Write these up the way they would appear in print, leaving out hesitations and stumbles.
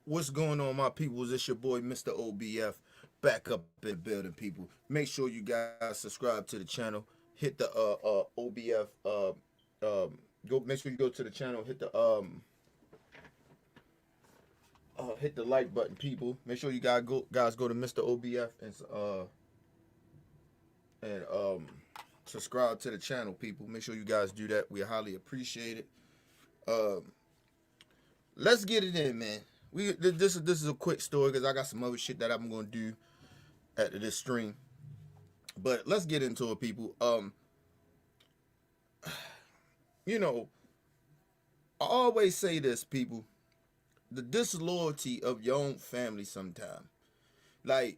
What's going on, my peoples? It's your boy, Mr. OBF, back up in the building, people. Make sure you guys subscribe to the channel. Hit the OBF go. Make sure you go to the channel. Hit the like button, people. Make sure you guys go to Mr. OBF and subscribe to the channel, people. Make sure you guys do that. We highly appreciate it. Um, let's get it in, man. This is a quick story because I got some other shit that I'm gonna do after this stream. But let's get into it, people. You know, I always say this, people. The disloyalty of your own family sometimes. Like,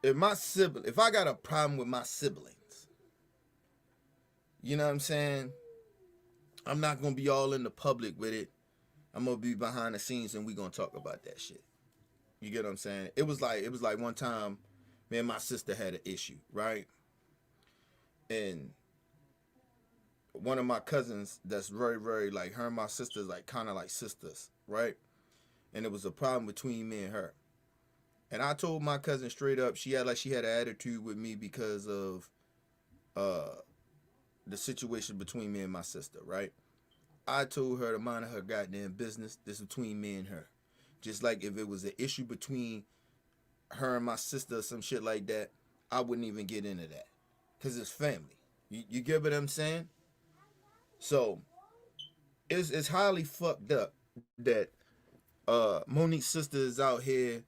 if I got a problem with my siblings, you know what I'm saying? I'm not gonna be all in the public with it. I'm gonna be behind the scenes and we gonna talk about that shit. You get what I'm saying? It was like one time, me and my sister had an issue, right? And one of my cousins that's very, very like her and my sisters like kind of like sisters, right? And it was a problem between me and her. And I told my cousin straight up, she had an attitude with me because of uh the situation between me and my sister, right? I told her to mind her goddamn business. This is between me and her. Just like if it was an issue between her and my sister or some shit like that, I wouldn't even get into that. Cause it's family. You get what I'm saying? So it's highly fucked up that Monique's sister is out here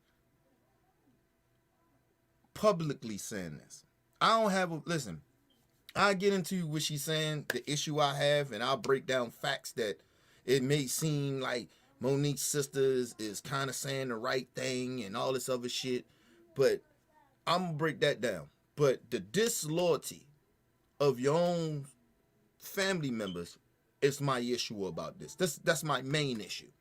publicly saying this. I don't have a listen. I get into what she's saying, the issue I have, and I'll break down facts that it may seem like Monique's sisters is kind of saying the right thing and all this other shit, but I'm gonna break that down. But the disloyalty of your own family members is my issue about this. That's my main issue.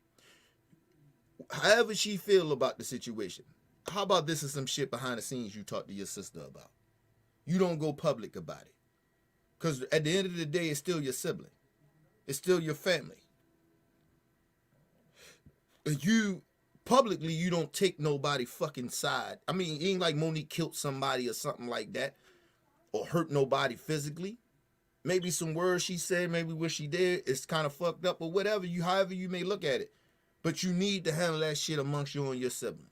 However she feel about the situation. How about this is some shit behind the scenes you talk to your sister about? You don't go public about it. Because at the end of the day, it's still your sibling. It's still your family. You publicly, you don't take nobody fucking side. I mean, it ain't like Monique killed somebody or something like that, or hurt nobody physically. Maybe some words she said, maybe what she did is kind of fucked up, or whatever. However you may look at it, but you need to handle that shit amongst you and your sibling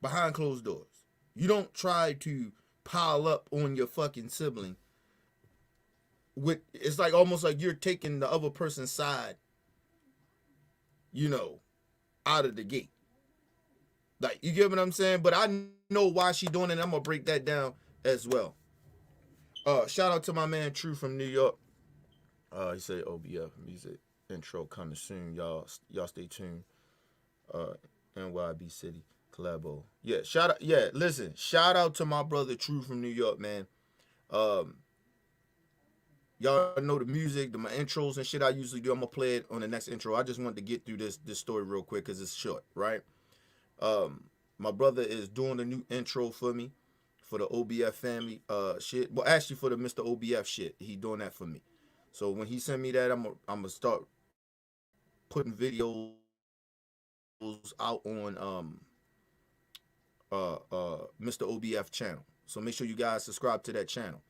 behind closed doors. You don't try to pile up on your fucking sibling with it's like almost like you're taking the other person's side, you know, out of the gate. Like you get what I'm saying? But I know why she doing it. And I'm gonna break that down as well. Shout out to my man True from New York. He said OBF music intro coming soon. Y'all stay tuned. NYB City collabo. Yeah, shout out. Yeah, listen. Shout out to my brother True from New York, man. Um, Y'all know the music, my intros and shit I usually do. I'm gonna play it on the next intro. I just wanted to get through this story real quick because it's short, right? My brother is doing the new intro for me for the OBF family shit. Well, actually for the Mr. OBF shit, he doing that for me. So when he sent me that, I'm gonna start putting videos out on Mr. OBF channel. So make sure you guys subscribe to that channel.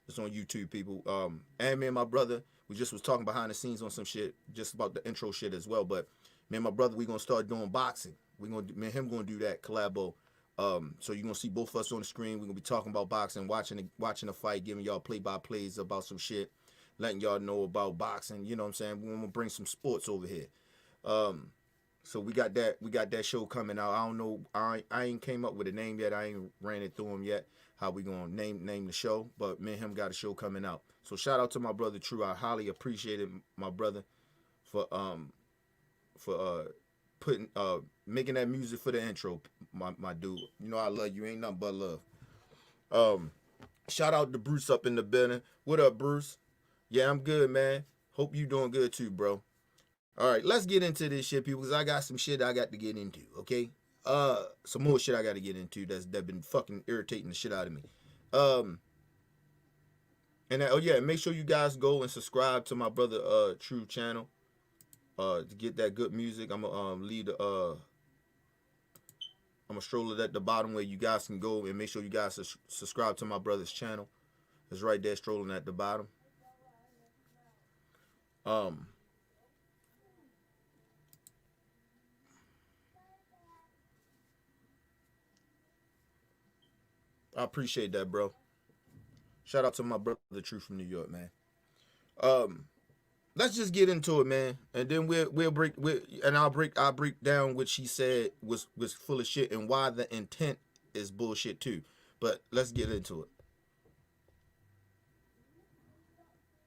It's on YouTube, people. And me and my brother, we just was talking behind the scenes on some shit, just about the intro shit as well. But me and my brother, we gonna start doing boxing. Me and him gonna do that collabo. So you're gonna see both of us on the screen. We're gonna be talking about boxing, watching the fight, giving y'all play-by-plays about some shit, letting y'all know about boxing. You know what I'm saying? We're gonna bring some sports over here. So we got that show coming out. I don't know. I ain't came up with a name yet. I ain't ran it through him yet. How we gonna name the show? But me and him got a show coming out. So shout out to my brother True. I highly appreciated my brother for putting making that music for the intro. My dude. You know I love you. Ain't nothing but love. Shout out to Bruce up in the building. What up, Bruce? Yeah, I'm good, man. Hope you doing good too, bro. All right, let's get into this shit, people, because I got some shit I got to get into, okay? Some more shit I got to get into that been fucking irritating the shit out of me. And oh yeah, make sure you guys go and subscribe to my brother True channel. to get that good music. I'm gonna leave the I'm gonna stroll it at the bottom where you guys can go and make sure you guys subscribe to my brother's channel. It's right there, strolling at the bottom. I appreciate that, bro. Shout out to my brother, the Truth from New York, man. Let's just get into it, man, and then I'll break down what she said was full of shit and why the intent is bullshit too. But let's get into it.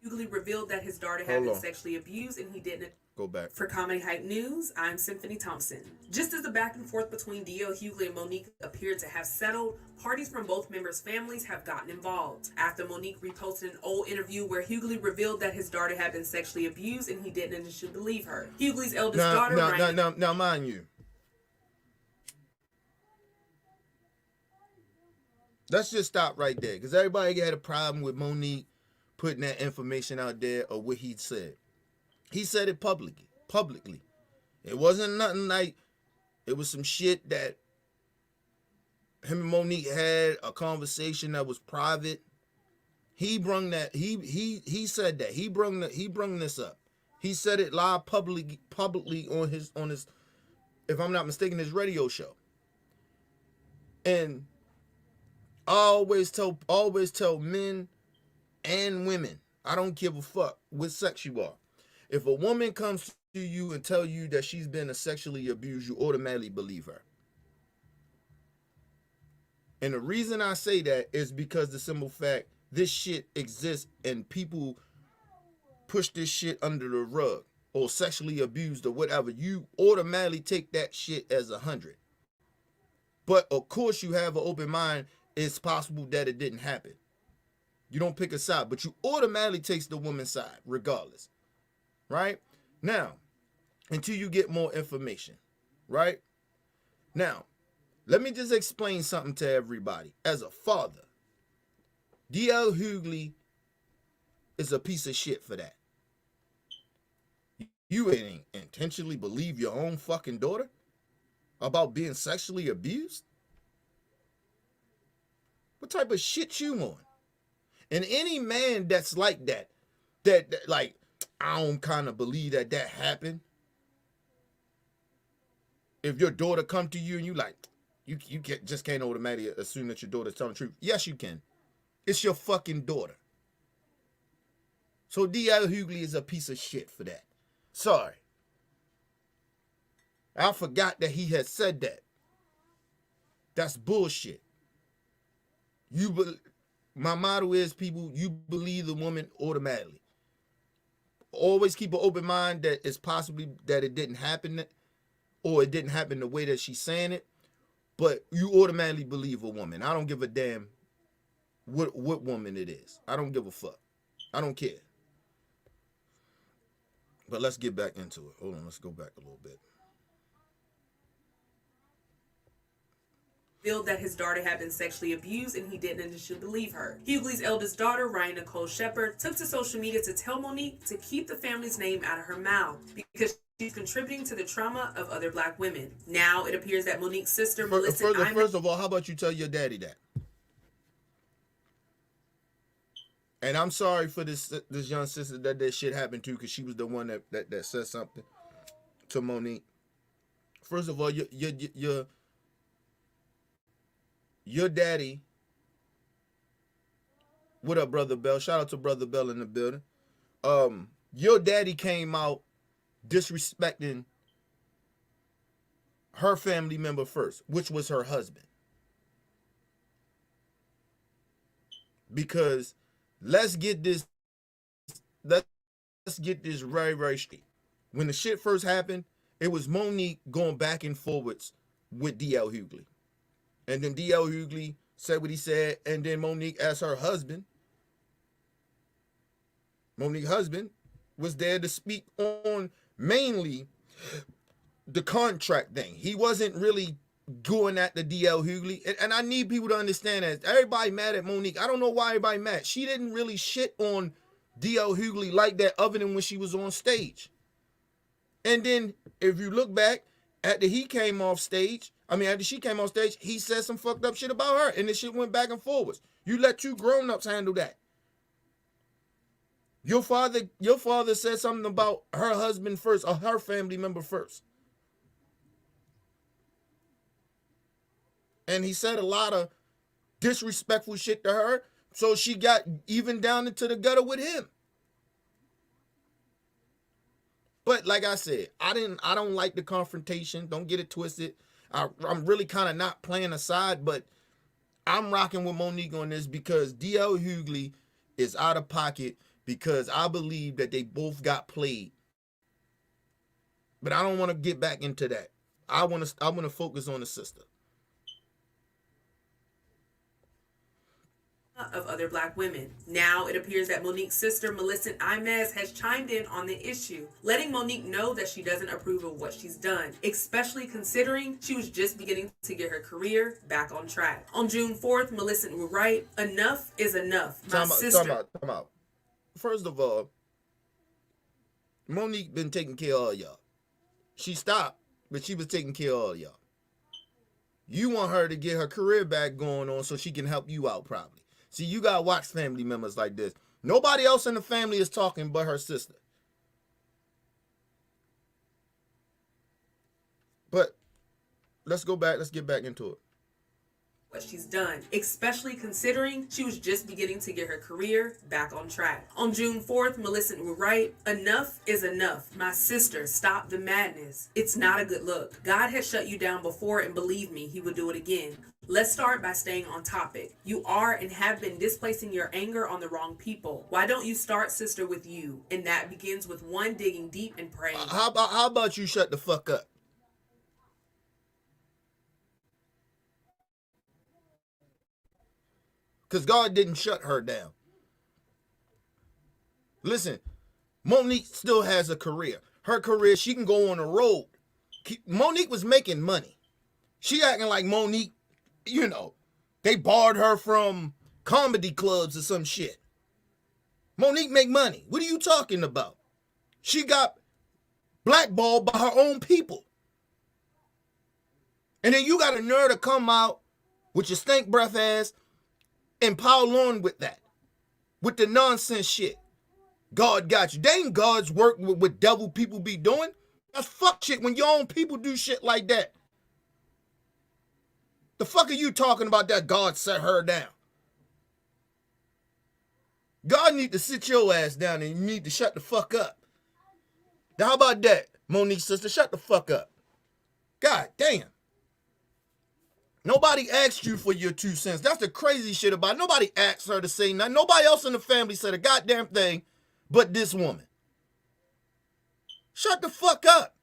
Hughley revealed that his daughter had been sexually abused and he didn't. Go back. For Comedy Hype News, I'm Symphony Thompson. Just as the back and forth between D.L. Hughley and Monique appeared to have settled, parties from both members' families have gotten involved. After Monique reposted an old interview where Hughley revealed that his daughter had been sexually abused and he didn't initially believe her. Hughley's eldest daughter... Now, mind you, let's just stop right there, because everybody had a problem with Monique putting that information out there or what he said. He said it publicly. It wasn't nothing like, it was some shit that him and Monique had a conversation that was private. He brung that, he said that. He brung this up. He said it live publicly on his, if I'm not mistaken, his radio show. And I always tell men and women, I don't give a fuck what sex you are. If a woman comes to you and tell you that she's been sexually abused, you automatically believe her. And the reason I say that is because the simple fact, this shit exists and people push this shit under the rug or sexually abused or whatever. You automatically take that shit as 100. But of course you have an open mind. It's possible that it didn't happen. You don't pick a side, but you automatically take the woman's side regardless. Right? Now, until you get more information. Right? Now, let me just explain something to everybody. As a father, D.L. Hughley is a piece of shit for that. You ain't intentionally believe your own fucking daughter about being sexually abused? What type of shit you on? And any man that's like that like, I don't kind of believe that happened. If your daughter come to you and you like, you just can't automatically assume that your daughter's telling the truth. Yes, you can. It's your fucking daughter. So D.L. Hughley is a piece of shit for that. Sorry. I forgot that he had said that. That's bullshit. My motto is, people, you believe the woman automatically. Always keep an open mind that it's possibly that it didn't happen, or it didn't happen the way that she's saying it, but you automatically believe a woman. I don't give a damn what woman it is. I don't give a fuck. I don't care. But let's get back into it. Hold on, let's go back a little bit. Revealed that his daughter had been sexually abused and he didn't initially believe her. Hughley's eldest daughter, Ryan Nicole Shepard, took to social media to tell Monique to keep the family's name out of her mouth because she's contributing to the trauma of other black women. Now it appears that Monique's sister, Melissa... First of all, how about you tell your daddy that? And I'm sorry for this young sister that shit happened to, because she was the one that said something to Monique. First of all, your daddy, what up, Brother Bell? Shout out to Brother Bell in the building. Your daddy came out disrespecting her family member first, which was her husband. Because let's get this very, very straight. When the shit first happened, it was Monique going back and forwards with D.L. Hughley. And then D.L. Hughley said what he said, and then Monique, as her husband, Monique's husband, was there to speak on mainly the contract thing. He wasn't really going at the D.L. Hughley. And I need people to understand that. Everybody mad at Monique. I don't know why everybody mad. She didn't really shit on D.L. Hughley like that, other than when she was on stage. And then if you look back, after he came off stage, after she came off stage, he said some fucked up shit about her, and this shit went back and forwards. You let two grown-ups handle that. Your father said something about her husband first, or her family member first. And he said a lot of disrespectful shit to her, so she got even down into the gutter with him. But like I said, I don't like the confrontation. Don't get it twisted. I'm really kind of not playing a side, but I'm rocking with Monique on this because D.L. Hughley is out of pocket because I believe that they both got played. But I don't want to get back into that. I want to focus on the sister. Of other Black women. Now it appears that Monique's sister, Monique'S, has chimed in on the issue, letting Monique know that she doesn't approve of what she's done, especially considering she was just beginning to get her career back on track. On June 4th, Monique will write, "Enough is enough. My sister." Time out. First of all, Monique been taking care of all y'all. She stopped, but she was taking care of all y'all. You want her to get her career back going on so she can help you out probably. See, you gotta watch family members like this. Nobody else in the family is talking but her sister. But let's get back into it. What she's done, especially considering she was just beginning to get her career back on track. On June 4th, Monique will write, "Enough is enough. My sister, stop the madness. It's not a good look. God has shut you down before, and believe me, he will do it again. Let's start by staying on topic. You are and have been displacing your anger on the wrong people. Why don't you start, sister, with you? And that begins with one digging deep and praying." How about you shut the fuck up? Because God didn't shut her down. Listen, Monique still has a career. Her career, she can go on the road. Monique was making money. She acting like Monique, they barred her from comedy clubs or some shit. Monique make money. What are you talking about? She got blackballed by her own people. And then you got a nerve to come out with your stink breath ass and pile on with that. With the nonsense shit. God got you. They ain't God's work with what devil people be doing. That's fuck shit when your own people do shit like that. The fuck are you talking about that God set her down? God need to sit your ass down and you need to shut the fuck up. Now how about that, Monique's sister? Shut the fuck up. God damn. Nobody asked you for your 2 cents. That's the crazy shit about it. Nobody asked her to say nothing. Nobody else in the family said a goddamn thing but this woman. Shut the fuck up.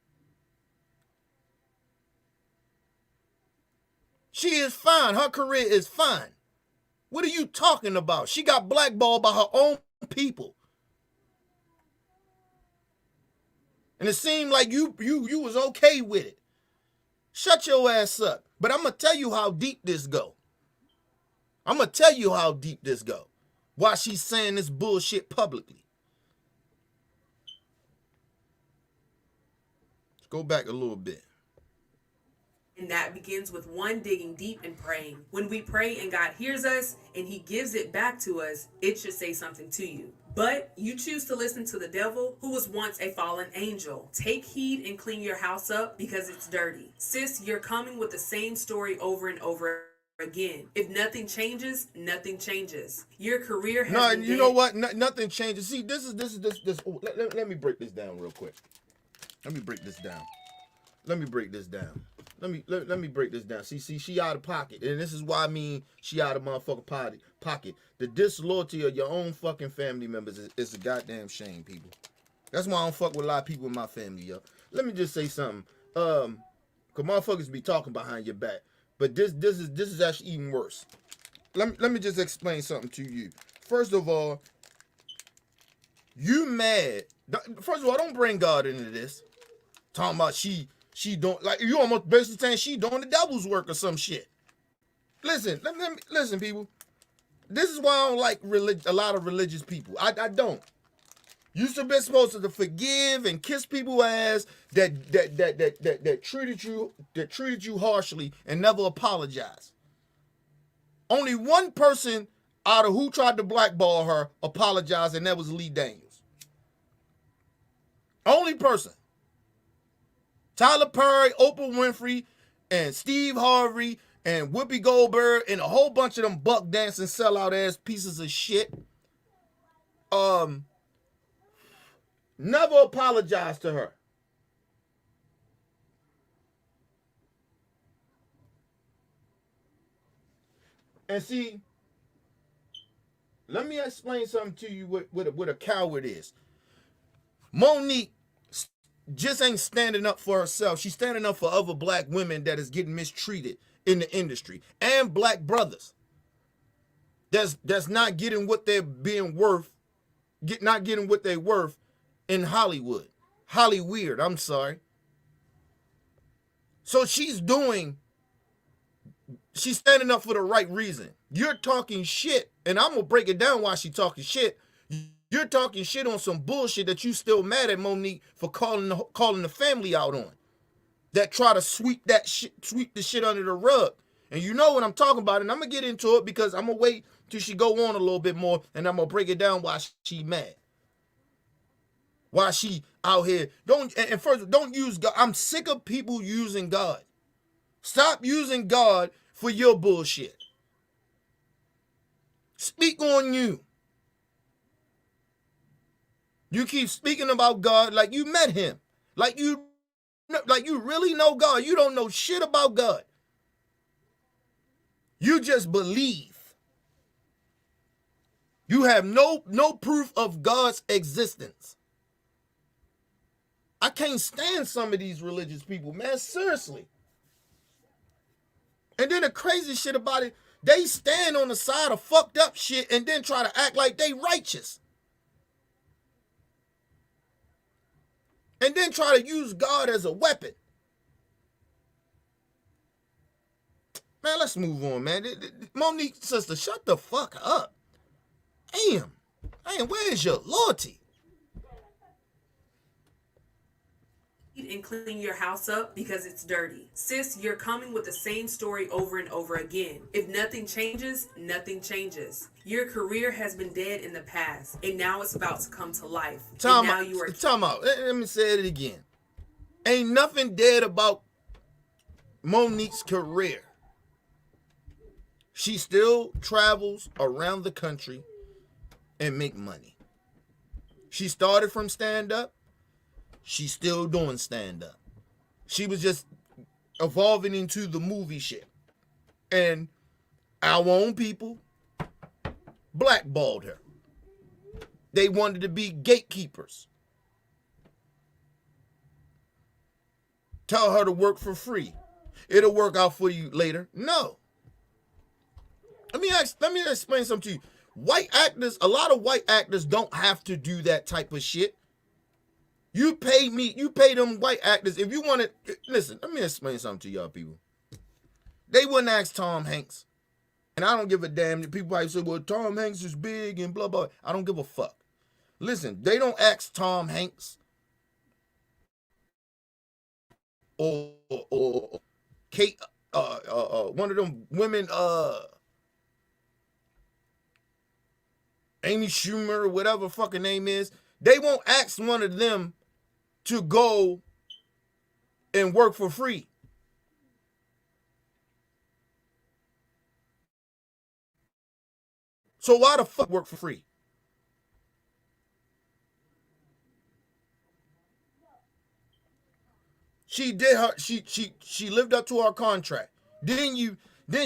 She is fine. Her career is fine. What are you talking about? She got blackballed by her own people. And it seemed like you was okay with it. Shut your ass up. But I'm going to tell you how deep this go. Why she's saying this bullshit publicly. Let's go back a little bit. And that begins with one digging deep and praying. When we pray and God hears us and he gives it back to us, it should say something to you. But you choose to listen to the devil, who was once a fallen angel. Take heed and clean your house up because it's dirty. Sis, you're coming with the same story over and over again. If nothing changes, nothing changes. Your career has been you know what? Nothing changes. See, this. Oh, let me break this down real quick. Let me break this down. Let me break this down. See, she out of pocket. And this is why I mean she out of motherfucking pocket. The disloyalty of your own fucking family members is a goddamn shame, people. That's why I don't fuck with a lot of people in my family, yo. Let me just say something. Cause motherfuckers be talking behind your back. But this is actually even worse. Let me just explain something to you. First of all, you mad. First of all, don't bring God into this. Talking about she don't, like, you almost basically saying she doing the devil's work or some shit. Listen, listen, people. This is why I don't like a lot of religious people. I don't. You should be supposed to forgive and kiss people ass that treated you harshly and never apologize. Only one person out of who tried to blackball her apologized, and that was Lee Daniels. Only person. Tyler Perry, Oprah Winfrey, and Steve Harvey, and Whoopi Goldberg, and a whole bunch of them buck dancing sellout ass pieces of shit. Never apologized to her. And see, let me explain something to you what a coward is. Monique just ain't standing up for herself. She's standing up for other black women that is getting mistreated in the industry, and black brothers that's not getting what they're being worth, not getting what they're worth in Hollywood. Hollyweird, I'm sorry. So she's standing up for the right reason. You're talking shit, and I'm gonna break it down why she's talking shit. You're talking shit on some bullshit that you still mad at Monique for calling the family out on. That try to sweep the shit under the rug. And you know what I'm talking about, and I'm gonna get into it because I'm gonna wait till she go on a little bit more, and I'm gonna break it down why she mad. Why she out here. Don't use God. I'm sick of people using God. Stop using God for your bullshit. Speak on you. You keep speaking about God like you met him. Like you really know God. You don't know shit about God. You just believe. You have no proof of God's existence. I can't stand some of these religious people, man. Seriously. And then the crazy shit about it, they stand on the side of fucked up shit and then try to act like they righteous. And then try to use God as a weapon. Man, let's move on, man. Monique, sister, shut the fuck up. Damn, where's your loyalty? And clean your house up because it's dirty. Sis, you're coming with the same story over and over again. If nothing changes, nothing changes. Your career has been dead in the past, and now it's about to come to life. Time out. Let me say it again. Ain't nothing dead about Monique's career. She still travels around the country and make money. She started from stand-up. She's still doing stand-up. She was just evolving into the movie shit. And our own people blackballed her. They wanted to be gatekeepers. Tell her to work for free. It'll work out for you later. No. Let me explain something to you. A lot of white actors don't have to do that type of shit. You pay them white actors. If you want to, listen, let me explain something to y'all people. They wouldn't ask Tom Hanks. And I don't give a damn. People probably say, well, Tom Hanks is big and blah, blah. I don't give a fuck. Listen, they don't ask Tom Hanks or Kate, one of them women, Amy Schumer or whatever fucking name is. They won't ask one of them to go and work for free. So why the fuck work for free? She did her she lived up to her contract. Then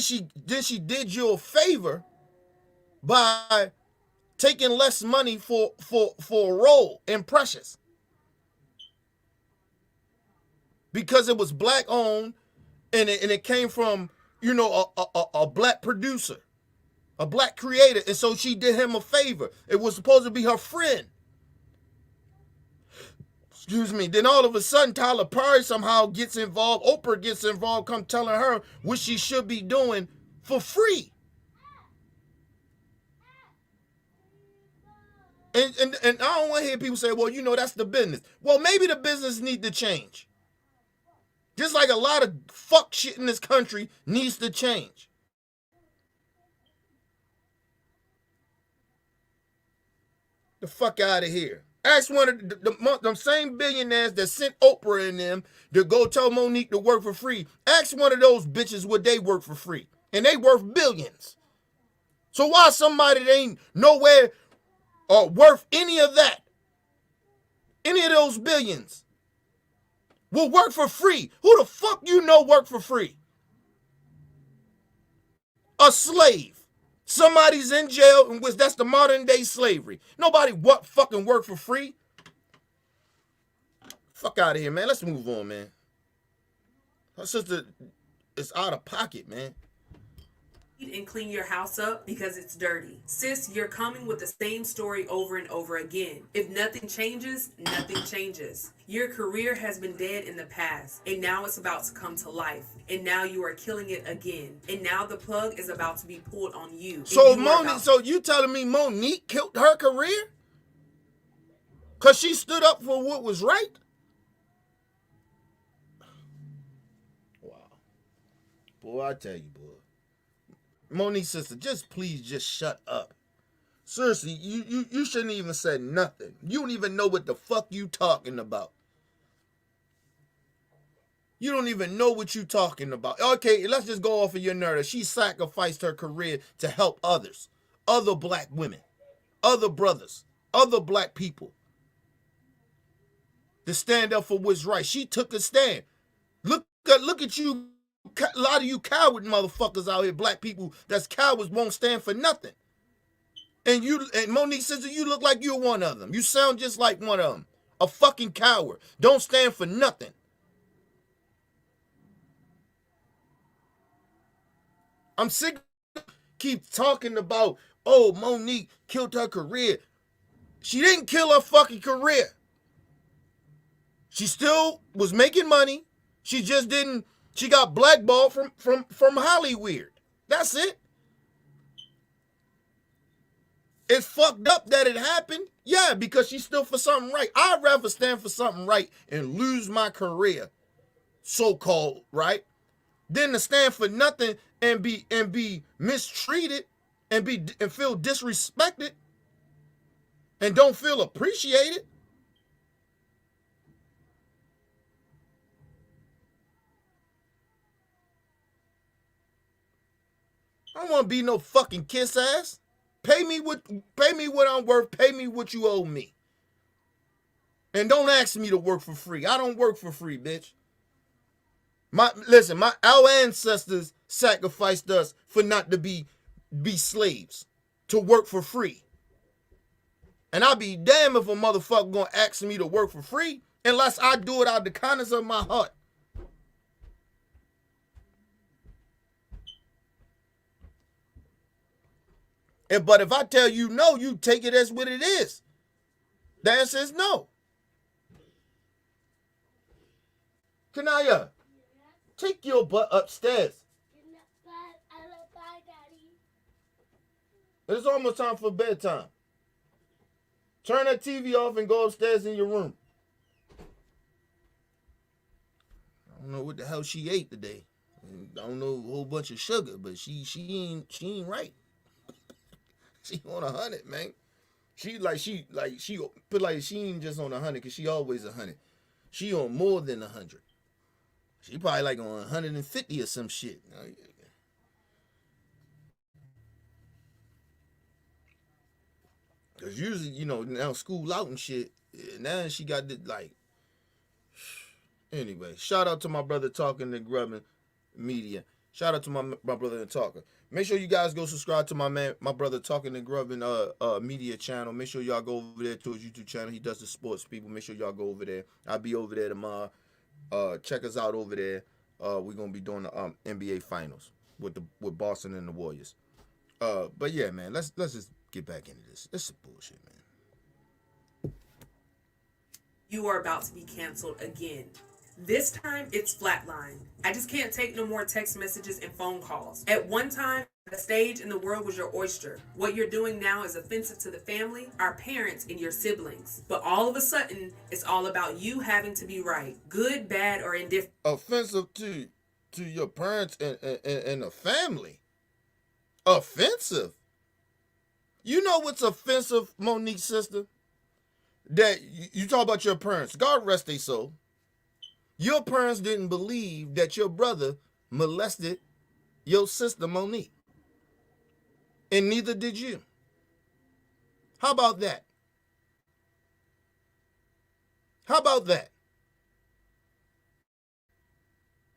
she did you a favor by taking less money for a role in Precious. Because it was black owned and it came from, a black producer, a black creator. And so she did him a favor. It was supposed to be her friend. Excuse me. Then all of a sudden, Tyler Perry somehow gets involved. Oprah gets involved, come telling her what she should be doing for free. And I don't want to hear people say, well, you know, that's the business. Well, maybe the business need to change. Just like a lot of fuck shit in this country needs to change. The fuck out of here. Ask one of them same billionaires that sent Oprah and them to go tell Monique to work for free. Ask one of those bitches would they work for free. And they worth billions. So why somebody that ain't nowhere worth any of that, any of those billions, will work for free? Who the fuck you know work for free? A slave. Somebody's in jail, in which that's the modern day slavery. Nobody fucking work for free. Fuck out of here, man. Let's move on, man. Her sister is out of pocket, man. And clean your house up because it's dirty. Sis, you're coming with the same story over and over again. If nothing changes, nothing changes. Your career has been dead in the past, and now it's about to come to life. And now you are killing it again. And now the plug is about to be pulled on you. So Monique, so you telling me Monique killed her career? Cause she stood up for what was right? Wow. Boy, I tell you, boy. Monique's sister, please shut up. Seriously, you shouldn't even say nothing. You don't even know what the fuck you talking about. You don't even know what you talking about. Okay, let's just go off of your narrative. She sacrificed her career to help others. Other black women. Other brothers. Other black people. To stand up for what's right. She took a stand. Look at you. A lot of you coward motherfuckers out here, black people that's cowards, won't stand for nothing. And Monique says that you look like you're one of them. You sound just like one of them. A fucking coward. Don't stand for nothing. I'm sick of keep talking about, oh, Monique killed her career. She didn't kill her fucking career. She still was making money. She just didn't. She got blackballed from Hollywood. That's it. It's fucked up that it happened. Yeah, because she stood for something right. I'd rather stand for something right and lose my career, so-called, right, than to stand for nothing and be mistreated and feel disrespected and don't feel appreciated. I don't want to be no fucking kiss ass. Pay me what I'm worth. Pay me what you owe me. And don't ask me to work for free. I don't work for free, bitch. Our ancestors sacrificed us for not to be slaves, to work for free. And I'll be damned if a motherfucker gonna ask me to work for free unless I do it out of the kindness of my heart. But if I tell you no, you take it as what it is. The answer is no. Kanaya, take your butt upstairs. It's almost time for bedtime. Turn that TV off and go upstairs in your room. I don't know what the hell she ate today. I don't know, a whole bunch of sugar, but she ain't right. She on 100, man. She ain't just on 100 because she always 100. She on more than 100. She probably like on 150 or some shit. Because usually, now school out and shit. Now she got the, like. Anyway, shout out to my brother Talking and Grubbing Media. Shout out to my brother and Talker. Make sure you guys go subscribe to my brother Talking and Grubbing media channel. Make sure y'all go over there to his YouTube channel. He does the sports people. Make sure y'all go over there. I'll be over there tomorrow. Check us out over there. We're gonna be doing the NBA finals with Boston and the Warriors. But yeah, man, let's just get back into this. This is bullshit, man. You are about to be canceled again. This time, it's flatline. I just can't take no more text messages and phone calls. At one time, The stage in the world was your oyster. What you're doing now is offensive to the family, our parents, and your siblings. But all of a sudden, it's all about you having to be right. Good, bad, or indifferent. Offensive to your parents and the family. Offensive. You know what's offensive, Monique's sister? That you talk about your parents. God rest their soul. Your parents didn't believe that your brother molested your sister Monique. And neither did you. How about that? How about that?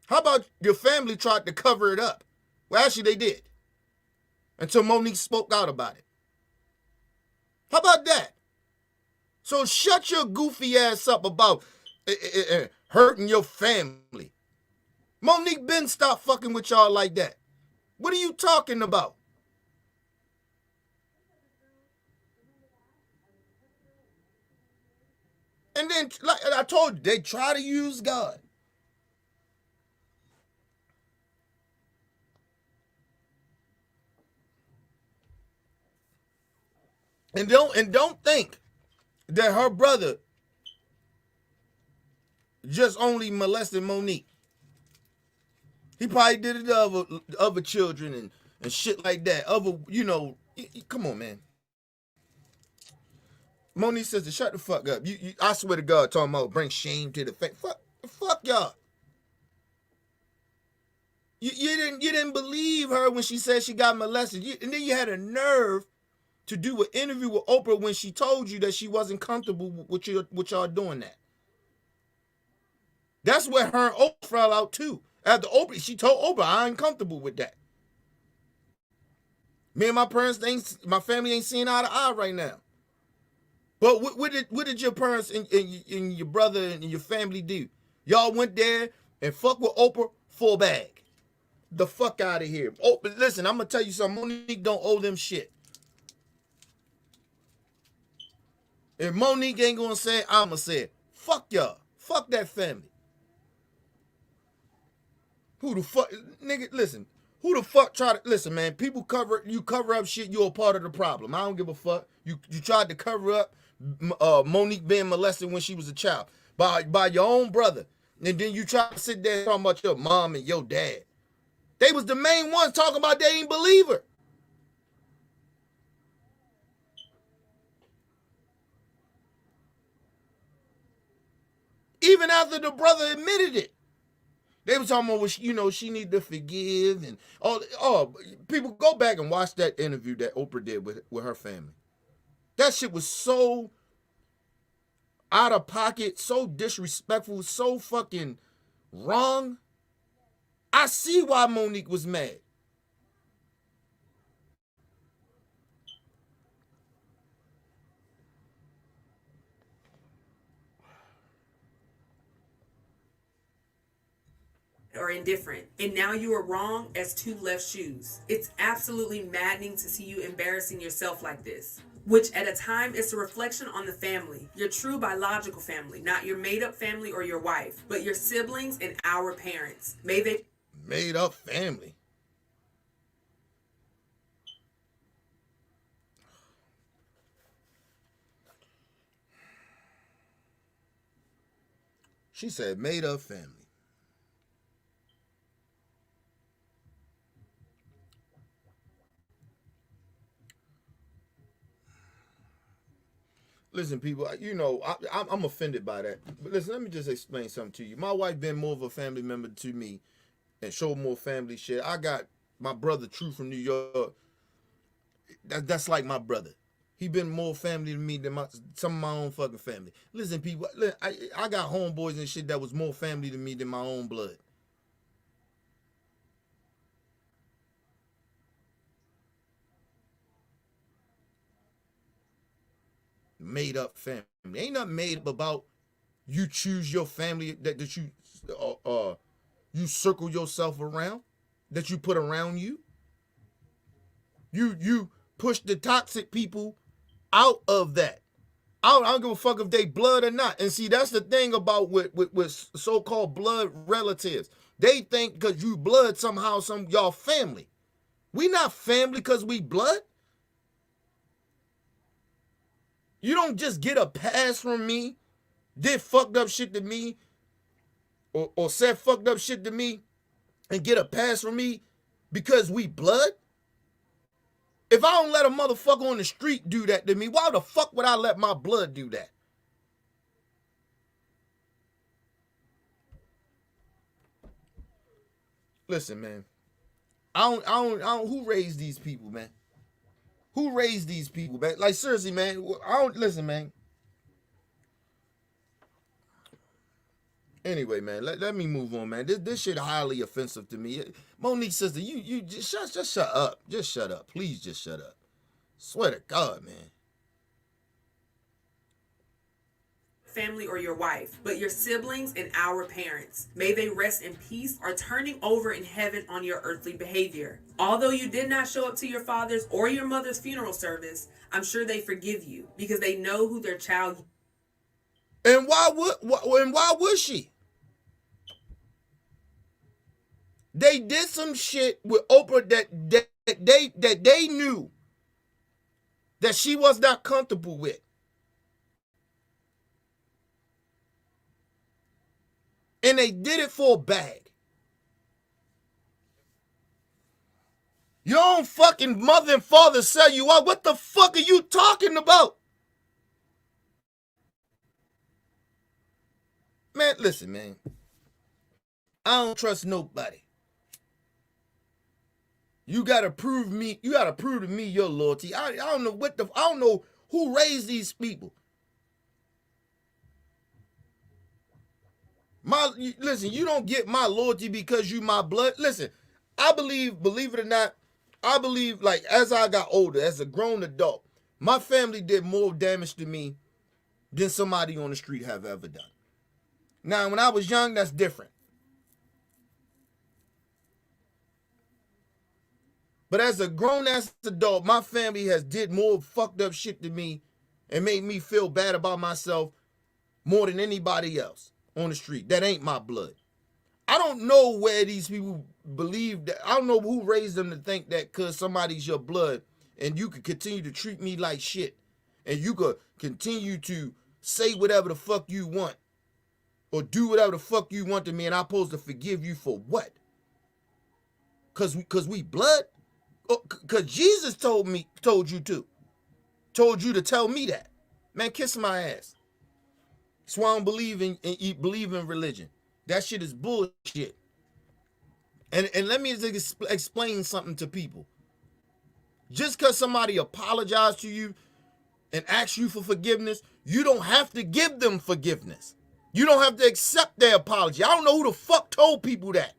How about your family tried to cover it up? Well, actually, they did. Until Monique spoke out about it. How about that? So shut your goofy ass up about hurting your family. Monique been stopped fucking with y'all like that. What are you talking about? And then, like I told you, they try to use God. And don't think that her brother just only molested Monique. He probably did it to other children and shit like that. Come on, man. Monique says to shut the fuck up. I swear to God, talking about bring shame to the face. Fuck y'all. You didn't believe her when she said she got molested. And then you had a nerve to do an interview with Oprah when she told you that she wasn't comfortable with y'all doing that. That's where her and Oprah fell out too. After Oprah, she told Oprah, I ain't comfortable with that. Me and my my family ain't seeing eye to eye right now. But what did your parents and your brother and your family do? Y'all went there and fuck with Oprah full bag. The fuck out of here. Oprah, listen, I'm gonna tell you something. Monique don't owe them shit. If Monique ain't gonna say it, I'ma say it. Fuck y'all. Fuck that family. Who the fuck, nigga? Listen. Who the fuck try to listen, man? People cover up shit. You're a part of the problem. I don't give a fuck. You tried to cover up Monique being molested when she was a child by your own brother, and then you try to sit there talking about your mom and your dad. They was the main ones talking about they ain't believe her. Even after the brother admitted it. They were talking about, she need to forgive and people go back and watch that interview that Oprah did with her family. That shit was so out of pocket, so disrespectful, so fucking wrong. I see why Monique was mad. Or indifferent, and now you are wrong as two left shoes. It's absolutely maddening to see you embarrassing yourself like this, which at a time is a reflection on the family, your true biological family, not your made-up family or your wife, but your siblings and our parents. May they made up family. She said made up family. Listen, people, I'm offended by that. But listen, let me just explain something to you. My wife been more of a family member to me and showed more family shit. I got my brother, True, from New York. That's like my brother. He been more family to me than some of my own fucking family. Listen, people, I got homeboys and shit that was more family to me than my own blood. Made up family. Ain't nothing made up about you choose your family that you circle yourself around, that you put around you. You push the toxic people out of that. I don't give a fuck if they blood or not. And see, that's the thing about with so-called blood relatives. They think because you blood somehow y'all family. We not family because we blood. You don't just get a pass from me, did fucked up shit to me, or said fucked up shit to me, and get a pass from me because we blood. If I don't let a motherfucker on the street do that to me, why the fuck would I let my blood do that? Listen, man. I don't. Who raised these people, man? Who raised these people, man? Like, seriously, man. I don't listen, man. Anyway, man, let me move on, man. This shit highly offensive to me. Monique sister, you just shut up. Just shut up. Please just shut up. Swear to God, man. Family or your wife, but your siblings and our parents. May they rest in peace or turning over in heaven on your earthly behavior. Although you did not show up to your father's or your mother's funeral service, I'm sure they forgive you because they know who their child. And why would she? They did some shit with Oprah that they knew that she was not comfortable with. And they did it for a bag. Your own fucking mother and father sell you out. What the fuck are you talking about? Man, listen, man. I don't trust nobody. You gotta prove to me your loyalty. I don't know who raised these people. Listen, you don't get my loyalty because you my blood. Listen, I believe it or not, I believe, like, as I got older, as a grown adult, my family did more damage to me than somebody on the street have ever done. Now, when I was young, that's different. But as a grown-ass adult, my family has did more fucked up shit to me and made me feel bad about myself more than anybody else on the street. That ain't my blood. I don't know where these people believe that. I don't know who raised them to think that because somebody's your blood and you could continue to treat me like shit and you could continue to say whatever the fuck you want or do whatever the fuck you want to me and I'm supposed to forgive you for what? Cause we blood? Cause Jesus told you to. Told you to tell me that. Man, kiss my ass. That's why I don't believe in religion. That shit is bullshit. And let me explain something to people. Just because somebody apologized to you and asks you for forgiveness, you don't have to give them forgiveness. You don't have to accept their apology. I don't know who the fuck told people that.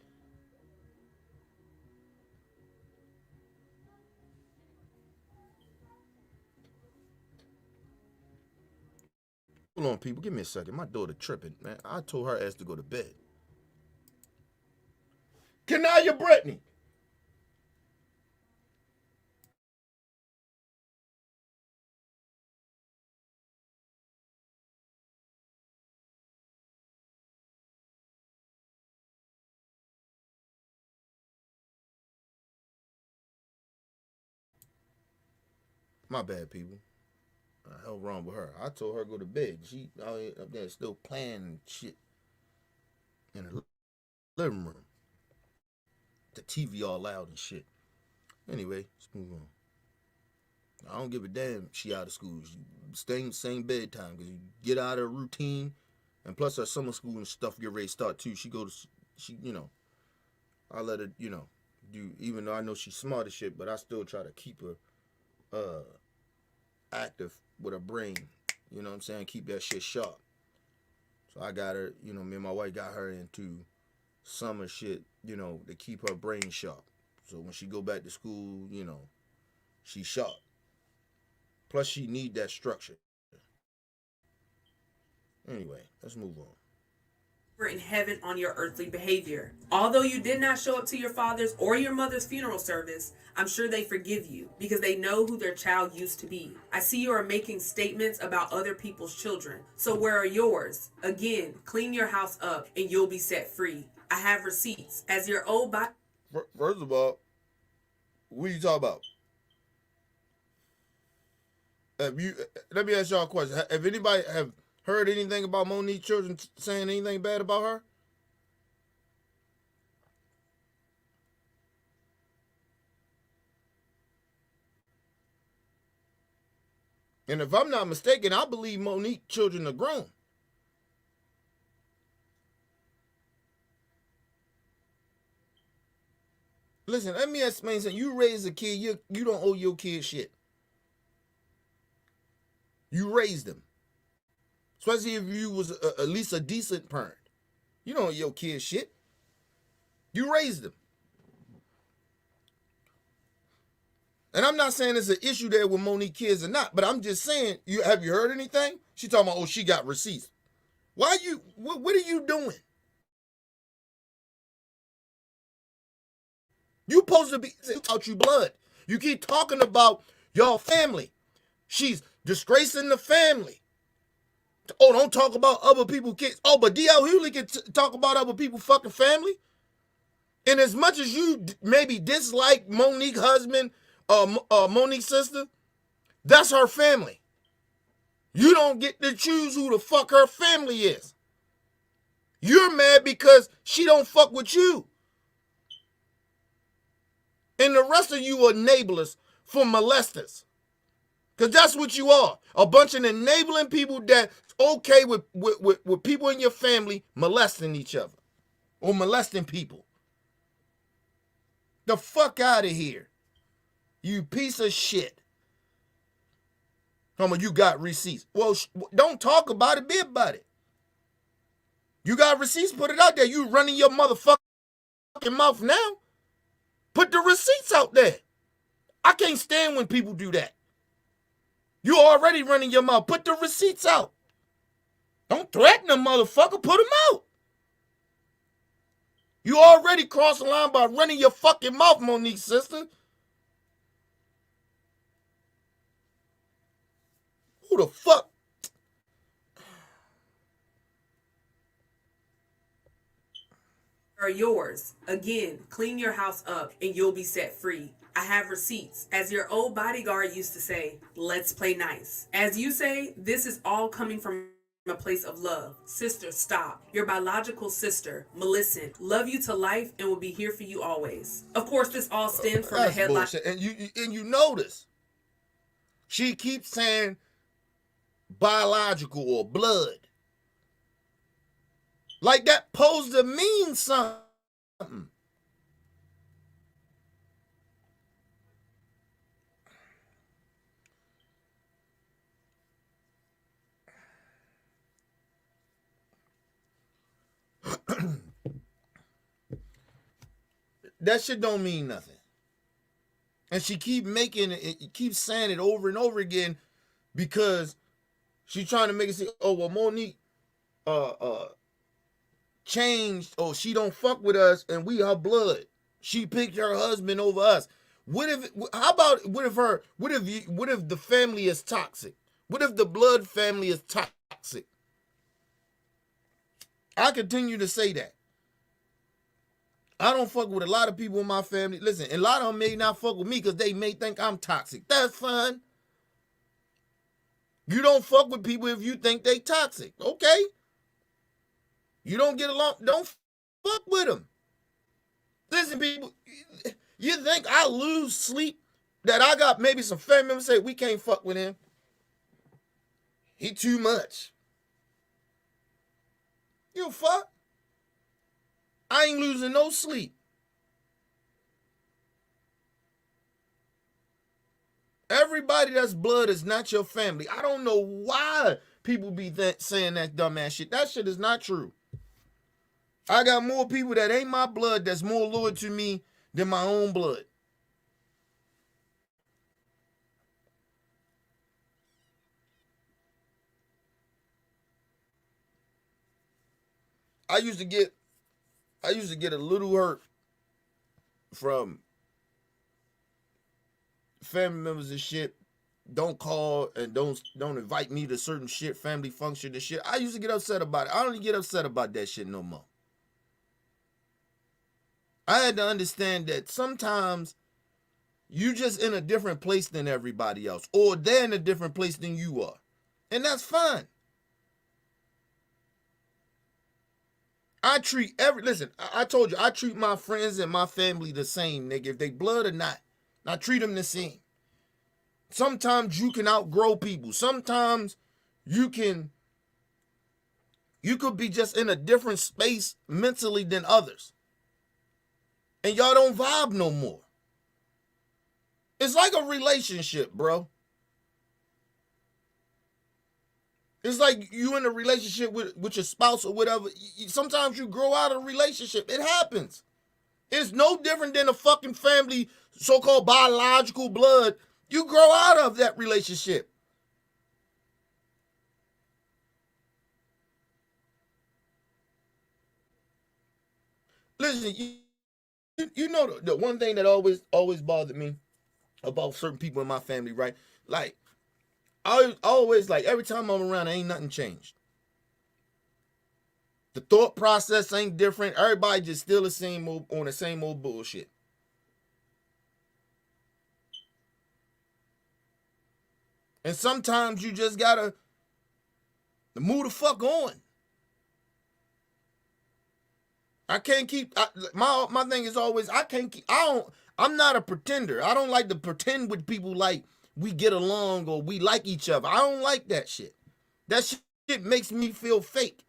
Hold on, people. Give me a second. My daughter tripping, man. I told her ass to go to bed. Kanaya Brittany. My bad, people. What the hell wrong with her? I told her to go to bed. She up there still playing shit in the living room. The TV all loud and shit. Anyway, let's move on. I don't give a damn she out of school. She same bedtime because you get out of her routine, and plus her summer school and stuff get ready to start too. I let her do, even though I know she's smart as shit, but I still try to keep her active with her brain. You know what I'm saying? Keep that shit sharp. So I got her, me and my wife got her into summer shit, to keep her brain sharp. So when she go back to school, she's sharp. Plus she need that structure. Anyway, let's move on. In heaven on your earthly behavior. Although you did not show up to your father's or your mother's funeral service, I'm sure they forgive you because they know who their child used to be. I see you are making statements about other people's children. So where are yours? Again, clean your house up and you'll be set free. I have receipts. As your old body. First of all, What are you talking about? Have you? Let me ask y'all a question. Have anybody have heard anything about Monique's children saying anything bad about her? And if I'm not mistaken, I believe Monique's children are grown. Listen, let me explain something. You raise a kid, you don't owe your kid shit. You raised them. Especially if you was at least a decent parent. You don't owe your kid shit. You raised them. And I'm not saying there's an issue there with Monique's kids or not, but I'm just saying, have you heard anything? She talking about, oh, she got receipts. Why you, what are you doing? You supposed to be out you blood. You keep talking about your family. She's disgracing the family. Oh, don't talk about other people's kids. Oh, but D.L. Hughley can talk about other people's fucking family. And as much as you maybe dislike Monique's husband, Monique's sister, that's her family. You don't get to choose who the fuck her family is. You're mad because she don't fuck with you. And the rest of you are enablers for molesters. Because that's what you are. A bunch of enabling people that's okay with people in your family molesting each other. Or molesting people. The fuck out of here. You piece of shit. Come on, you got receipts. Well, don't talk about it, be about it. You got receipts, put it out there. You running your motherfucking mouth now. Put the receipts out there. I can't stand when people do that. You already running your mouth. Put the receipts out. Don't threaten a motherfucker. Put them out. You already crossed the line by running your fucking mouth, Monique's sister. Who the fuck? Are yours. Again, clean your house up and you'll be set free. I have receipts. As your old bodyguard used to say, let's play nice. As you say, this is all coming from a place of love. Sister, stop. Your biological sister, Millicent, love you to life and will be here for you always. Of course, this all stems from the headline. Bullshit. And you notice, she keeps saying biological or blood. Like that supposed to mean something. That shit don't mean nothing. And she keep making it, keeps saying it over and over again because she's trying to make it say, oh, well, Monique changed, or she don't fuck with us and we her blood. She picked her husband over us. What if the family is toxic? What if the blood family is toxic? I continue to say that. I don't fuck with a lot of people in my family. Listen, a lot of them may not fuck with me because they may think I'm toxic. That's fine. You don't fuck with people if you think they toxic. Okay? You don't get along, don't fuck with them. Listen, people, you think I lose sleep that I got maybe some family members say we can't fuck with him? He too much. You fuck? I ain't losing no sleep. Everybody that's blood is not your family. I don't know why people be saying that dumbass shit. That shit is not true. I got more people that ain't my blood that's more loyal to me than my own blood. I used to get a little hurt from family members and shit. Don't call and don't invite me to certain shit, family function and shit. I used to get upset about it. I don't get upset about that shit no more. I had to understand that sometimes You just in a different place than everybody else, or they're in a different place than you are. And that's fine. Listen, I told you, I treat my friends and my family the same, nigga. If they blood or not, I treat them the same. Sometimes you can outgrow people. Sometimes you could be just in a different space mentally than others. And y'all don't vibe no more. It's like a relationship, bro. It's like you in a relationship with your spouse or whatever. Sometimes you grow out of a relationship. It happens. It's no different than a fucking family, so-called biological blood. You grow out of that relationship. Listen, you know the one thing that always bothered me about certain people in my family, right? Like, I always like every time I'm around, ain't nothing changed. The thought process ain't different. Everybody just still the same old, on the same old bullshit. And sometimes you just gotta move the fuck on. I can't keep my thing is always I'm not a pretender. I don't like to pretend with people like we get along or we like each other. I don't like that shit. That shit makes me feel fake.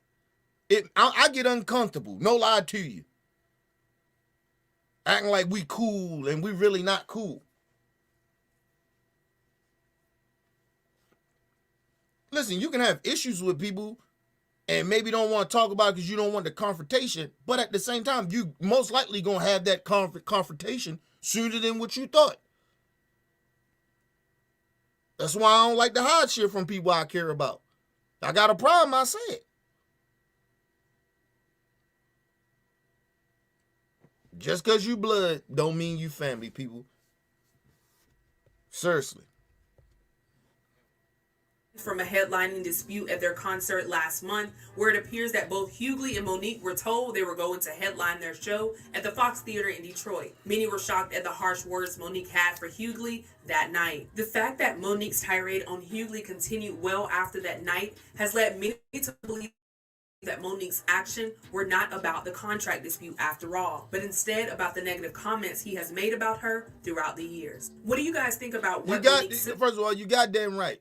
I get uncomfortable. No lie to you. Acting like we cool and we really not cool. Listen, you can have issues with people and maybe don't want to talk about it because you don't want the confrontation, but at the same time, you most likely gonna have that confrontation sooner than what you thought. That's why I don't like to hide shit from people I care about. I got a problem, I say it. Just because you blood don't mean you family, people. Seriously. From a headlining dispute at their concert last month, where it appears that both Hughley and Monique were told they were going to headline their show at the Fox Theater in Detroit. Many were shocked at the harsh words Monique had for Hughley that night. The fact that Monique's tirade on Hughley continued well after that night has led many to believe that Monique's actions were not about the contract dispute after all, but instead about the negative comments he has made about her throughout the years. What do you guys think about what First of all, you goddamn right.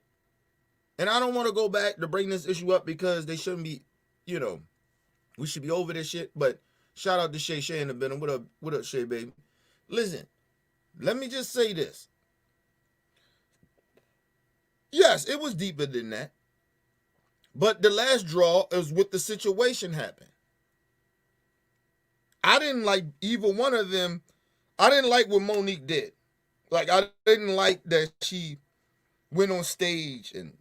And I don't want to go back to bring this issue up because they shouldn't be, we should be over this shit. But shout out to Shay in the building. What up, Shay, baby? Listen, let me just say this. Yes, it was deeper than that. But the last draw is what the situation happened. I didn't like either one of them. I didn't like what Monique did. Like, I didn't like that she went on stage and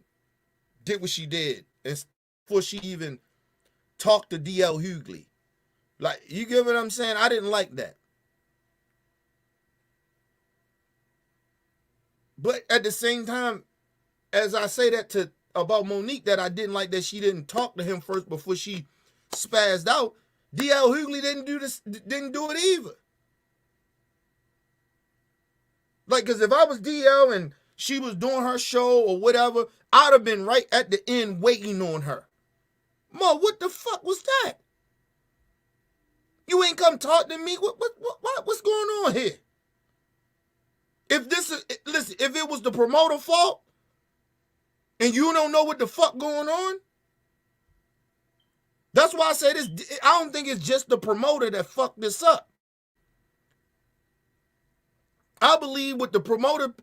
did what she did and before she even talked to DL Hughley. Like, you get what I'm saying? I didn't like that. But at the same time, as I say that about Monique, that I didn't like that she didn't talk to him first before she spazzed out, DL Hughley didn't do it either. Like, because if I was DL and she was doing her show or whatever, I'd have been right at the end waiting on her. Ma, what the fuck was that? You ain't come talk to me? What's going on here? If it was the promoter fault and you don't know what the fuck going on, that's why I say this. I don't think it's just the promoter that fucked this up. I believe what the promoter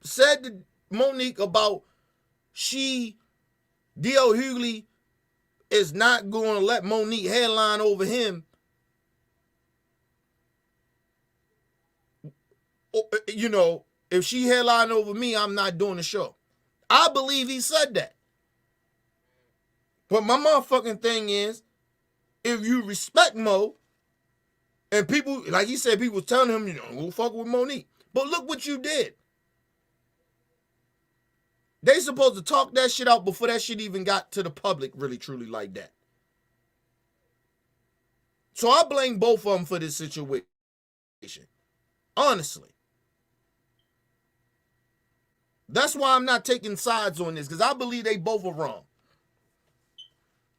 said to Monique about DL Hughley is not going to let Monique headline over him. If she headline over me, I'm not doing the show. I believe he said that. But my motherfucking thing is, if you respect Mo, and people, like he said, people telling him, we'll fuck with Monique. But look what you did. They supposed to talk that shit out before that shit even got to the public really, truly like that. So I blame both of them for this situation. Honestly. That's why I'm not taking sides on this, because I believe they both are wrong.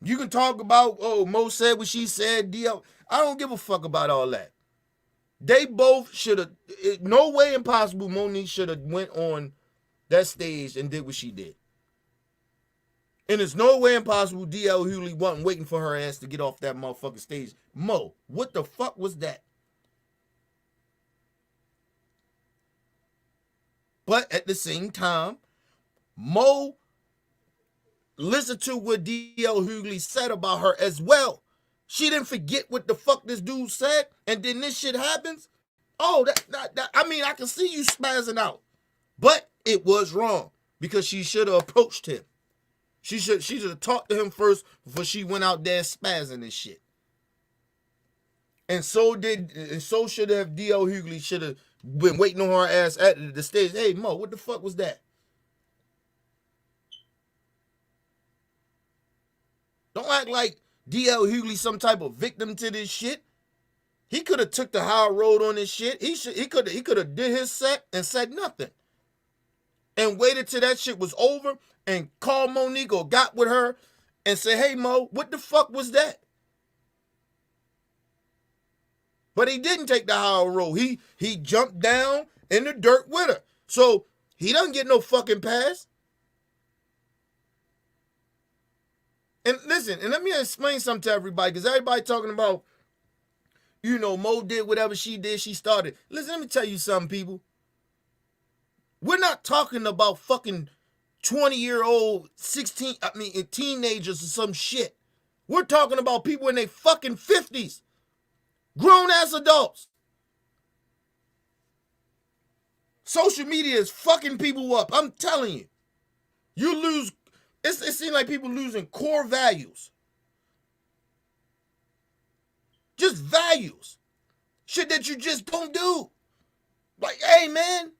You can talk about, oh, Mo said what she said, DL. I don't give a fuck about all that. They both should have, no way impossible Monique should have went on that stage and did what she did. And there's no way impossible DL Hughley wasn't waiting for her ass to get off that motherfucking stage. Mo, what the fuck was that? But at the same time, Mo listened to what DL Hughley said about her as well. She didn't forget what the fuck this dude said, and then this shit happens. Oh, that I mean, I can see you spazzing out. But it was wrong, because she should have approached him. She should have talked to him first before she went out there spazzing and shit. And so should have DL Hughley should have been waiting on her ass at the stage. Hey Mo, what the fuck was that? Don't act like DL Hughley some type of victim to this shit. He could have took the high road on this shit. He could have did his set and said nothing. And waited till that shit was over and called Monique or got with her and said, hey Mo, what the fuck was that? But he didn't take the high road. He jumped down in the dirt with her. So he doesn't get no fucking pass. And listen, and let me explain something to everybody, because everybody talking about, you know, Mo did whatever she did, she started. Listen, let me tell you something, people. We're not talking about fucking 20-year-old, teenagers or some shit. We're talking about people in their fucking 50s. Grown-ass adults. Social media is fucking people up. I'm telling you. You lose, it seems like people losing core values. Just values. Shit that you just don't do. Like, hey, man.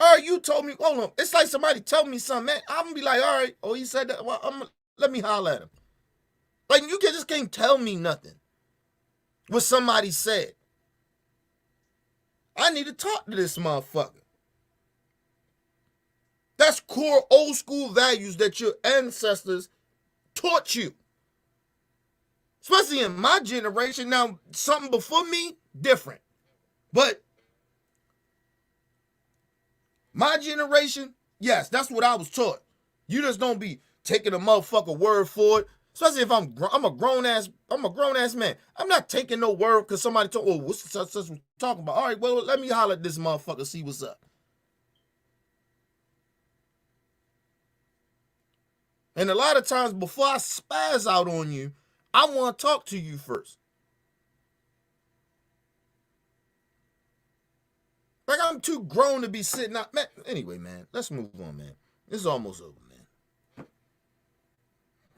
All right, you told me, hold on. It's like somebody told me something, man. I'm going to be like, all right, oh, he said that. Well, let me holler at him. Like, you just can't tell me nothing. What somebody said. I need to talk to this motherfucker. That's core old school values that your ancestors taught you. Especially in my generation. Now, something before me, different. But my generation, yes, that's what I was taught. You just don't be taking a motherfucker word for it. Especially if I'm a grown ass man. I'm not taking no word because somebody told, oh, what's the talking about? All right, well, let me holler at this motherfucker, see what's up. And a lot of times before I spaz out on you, I want to talk to you first. Like, I'm too grown to be sitting out. Man, anyway, man, let's move on, man. It's almost over, man.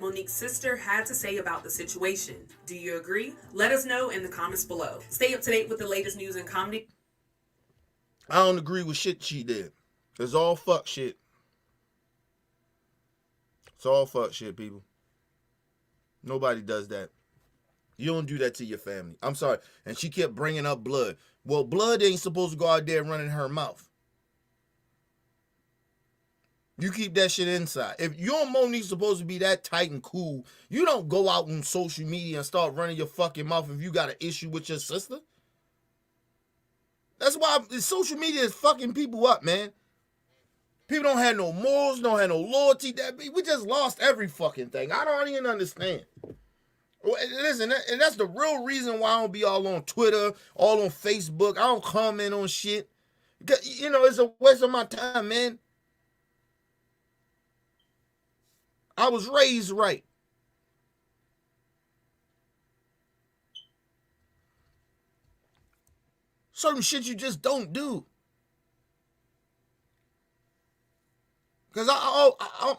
Monique's sister had to say about the situation. Do you agree? Let us know in the comments below. Stay up to date with the latest news and comedy. I don't agree with shit she did. It's all fuck shit. It's all fuck shit, people. Nobody does that. You don't do that to your family. I'm sorry. And she kept bringing up blood. Well, blood ain't supposed to go out there running her mouth. You keep that shit inside. If your Monique's supposed to be that tight and cool, you don't go out on social media and start running your fucking mouth if you got an issue with your sister. That's why social media is fucking people up, man. People don't have no morals, don't have no loyalty. We just lost every fucking thing. I don't even understand. Listen, and that's the real reason why I don't be all on Twitter, all on Facebook. I don't comment on shit. You know, it's a waste of my time, man. I was raised right. Certain shit you just don't do. Because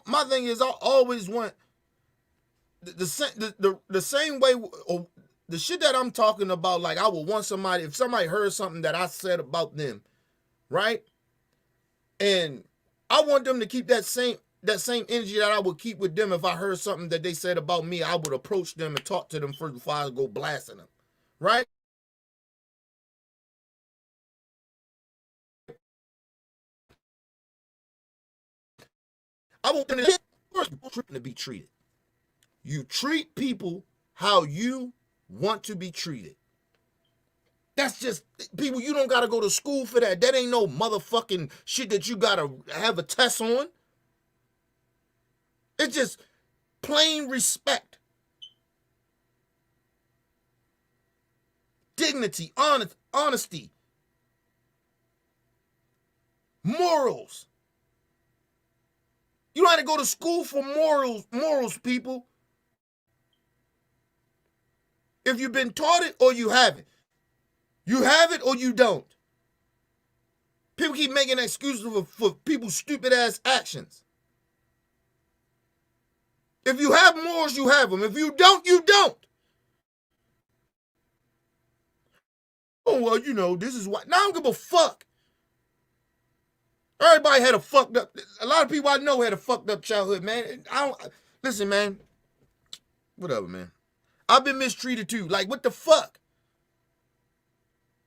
my thing is, I always want the same way, or the shit that I'm talking about. Like, I would want somebody, if somebody heard something that I said about them, right? And I want them to keep that same energy that I would keep with them. If I heard something that they said about me, I would approach them and talk to them first before I go blasting them, right? I want them to be treated. You treat people how you want to be treated. That's just, people, you don't got to go to school for that. That ain't no motherfucking shit that you got to have a test on. It's just plain respect. Dignity, honesty, morals. You don't have to go to school for morals, people. If you've been taught it or you haven't. You have it or you don't. People keep making excuses for people's stupid ass actions. If you have morals, you have them. If you don't, you don't. Oh, well, you know, this is why. Now I don't give a fuck. Everybody had a fucked up, a lot of people I know had a fucked up childhood, man. Listen, man. Whatever, man. I've been mistreated too. Like, what the fuck?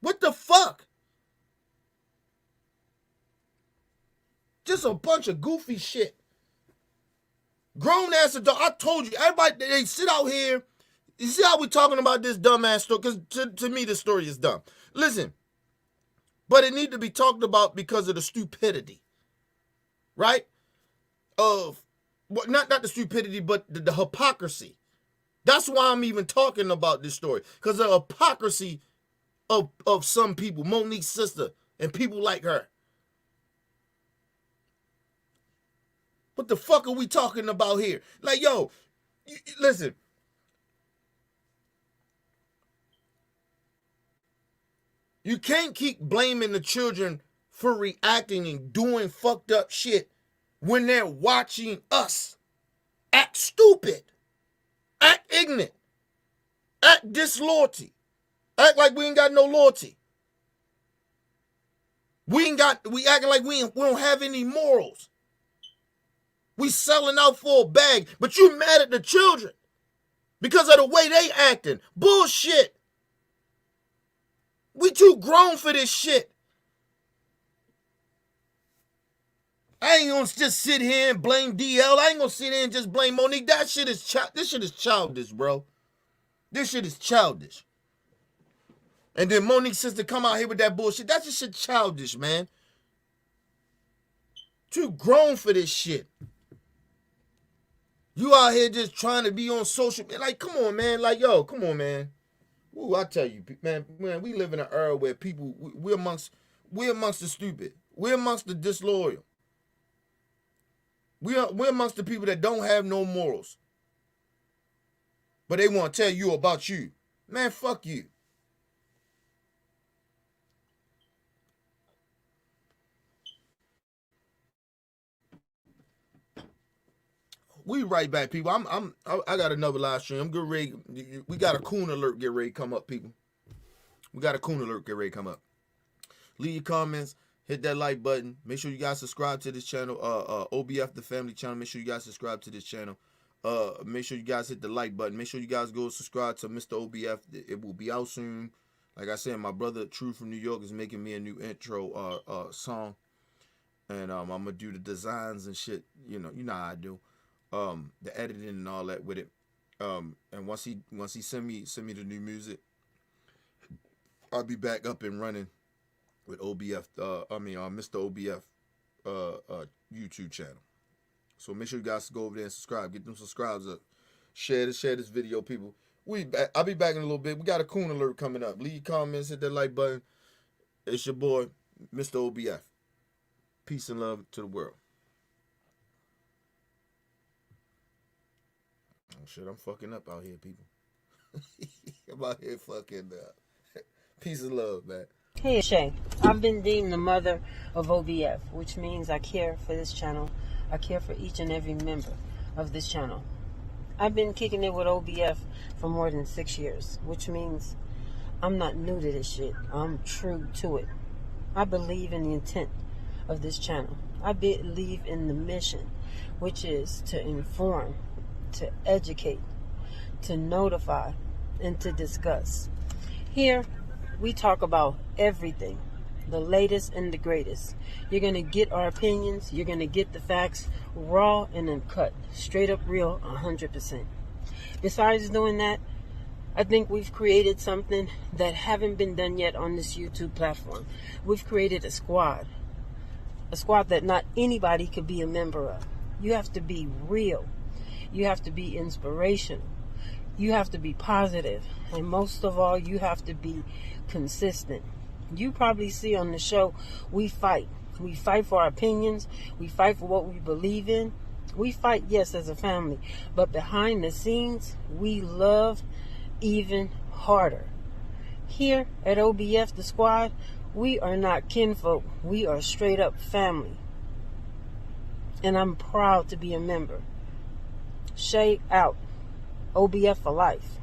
What the fuck? Just a bunch of goofy shit. Grown ass adult. I told you, everybody, they sit out here. You see how we're talking about this dumbass story? Because to me, this story is dumb. Listen, but it needs to be talked about because of the stupidity, right? Of, well, not the stupidity, but the hypocrisy. That's why I'm even talking about this story. Because of the hypocrisy of some people, Monique's sister, and people like her. What the fuck are we talking about here? Like, yo, listen. You can't keep blaming the children for reacting and doing fucked up shit when they're watching us act stupid, act ignorant, act disloyalty. Act like we ain't got no loyalty. We acting like we don't have any morals. We selling out for a bag, but you mad at the children because of the way they acting. Bullshit. We too grown for this shit. I ain't gonna just sit here and blame DL. I ain't gonna sit here and just blame Monique. This shit is childish, bro. This shit is childish. And then Monique's sister come out here with that bullshit. That's just shit childish, man. Too grown for this shit. You out here just trying to be on social media. Like, come on, man. Like, yo, come on, man. Ooh, I tell you, man, we live in an era where people, we're amongst the stupid. We're amongst the disloyal. We're amongst the people that don't have no morals. But they want to tell you about you. Man, fuck you. We right back, people. I got another live stream. I'm good ready. We got a coon alert get ready to come up, people. We got a coon alert get ready to come up. Leave your comments. Hit that like button. Make sure you guys subscribe to this channel. OBF the family channel. Make sure you guys subscribe to this channel. Make sure you guys hit the like button. Make sure you guys go subscribe to Mr. OBF. It will be out soon. Like I said, my brother True from New York is making me a new intro song, and I'm gonna do the designs and shit. You know how I do. The editing and all that with it. And once he send me the new music, I'll be back up and running with OBF. Mr. OBF YouTube channel. So make sure you guys go over there and subscribe. Get them subscribers up. Share this video, people. I'll be back in a little bit. We got a coon alert coming up. Leave your comments, hit that like button. It's your boy, Mr. OBF. Peace and love to the world. Oh shit, I'm fucking up out here, people. I'm out here fucking up. Peace and love, man. Hey, Shay. I've been deemed the mother of OBF, which means I care for this channel. I care for each and every member of this channel. I've been kicking it with OBF for more than 6 years, which means I'm not new to this shit. I'm true to it. I believe in the intent of this channel. I believe in the mission, which is to inform, to educate, to notify, and to discuss. Here, we talk about everything the latest and the greatest. You're going to get our opinions. You're going to get the facts raw and uncut, straight up real, 100%. Besides doing that, I think we've created something that haven't been done yet on this YouTube platform. We've created a squad that not anybody could be a member of. You have to be real. You have to be inspirational. You have to be positive. And most of all, you have to be consistent. You probably see on the show, we fight. We fight for our opinions. We fight for what we believe in. We fight, yes, as a family. But behind the scenes, we love even harder. Here at OBF, the squad, we are not kinfolk. We are straight up family. And I'm proud to be a member. Shay out. OBF for life.